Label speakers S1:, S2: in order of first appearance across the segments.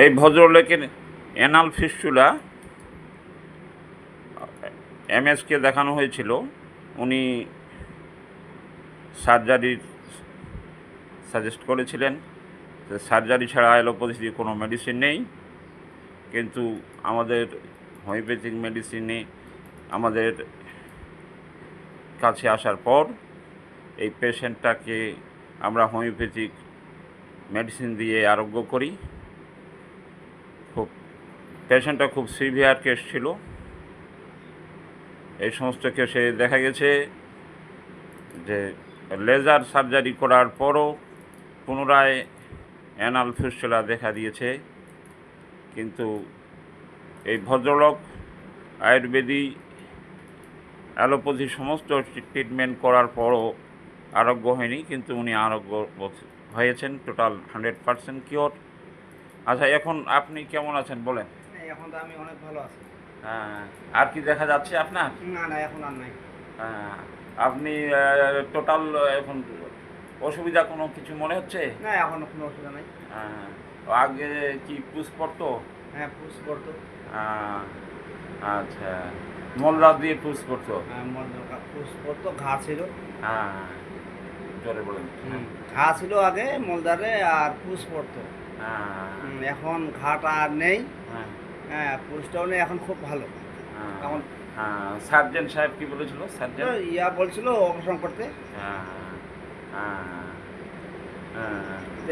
S1: এই ভদ্রলোকের anal fistula MSK দেখানো হয়েছিল। উনি সার্জারির সাজেস্ট করেছিলেন যে সার্জারি ছাড়া অ্যালোপ্যাথি কোনো মেডিসিন নেই, কিন্তু আমাদের হোমিওপ্যাথিক মেডিসিনে আমাদের কাছে আসার পর এই পেশেন্টটাকে আমরা হোমিওপ্যাথিক মেডিসিন দিয়ে আরোগ্য করি। পেশেন্টটা খুব সিভিয়ার কেস ছিল। এই সমস্ত কেসে দেখা গেছে যে লেজার সার্জারি করার পরও পুনরায় অ্যানাল ফিস্টুলা দেখা দিয়েছে, কিন্তু এই ভদ্রলোক আয়ুর্বেদী অ্যালোপ্যাথি সমস্ত ট্রিটমেন্ট করার পরও আরোগ্য হয়নি, কিন্তু উনি আরোগ্য হয়েছেন, টোটাল 100% কিওর। আচ্ছা, এখন আপনি কেমন আছেন বলেন?
S2: এখন তো আমি অনেক ভালো আছি।
S1: হ্যাঁ, আর কি দেখা যাচ্ছে আপনার?
S2: না এখন আর নাই।
S1: হ্যাঁ, আপনি টোটাল এখন অসুবিধা কোনো কিছু মনে হচ্ছে?
S2: না এখন কোনো অসুবিধা নাই।
S1: হ্যাঁ, আগে কি পুষ পড়তো?
S2: হ্যাঁ পুষ পড়তো।
S1: আচ্ছা, মলদার দিয়ে পুষ পড়তো?
S2: হ্যাঁ পুষ পড়তো, ঘা ছিল।
S1: হ্যাঁ, জোরে বলেন।
S2: ঘা ছিল আগে মলদারে, আর পুষ পড়তো। এখন ঘাটা আর নেই। হ্যাঁ পুষটাও নেই, এখন খুব ভালো। এখন
S1: সার্জন সাহেব কি বলেছিল? সার্জন
S2: বলছিল অপারেশন করতে।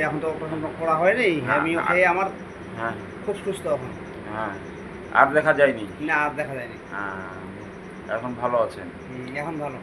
S2: এখন তো অপারেশন করা হয়নি, হ্যামিও খেয়ে আমার খুব সুস্থ এখন।
S1: আর দেখা যায়নি?
S2: না আর দেখা যায়নি।
S1: এখন ভালো আছেন?
S2: এখন ভালো।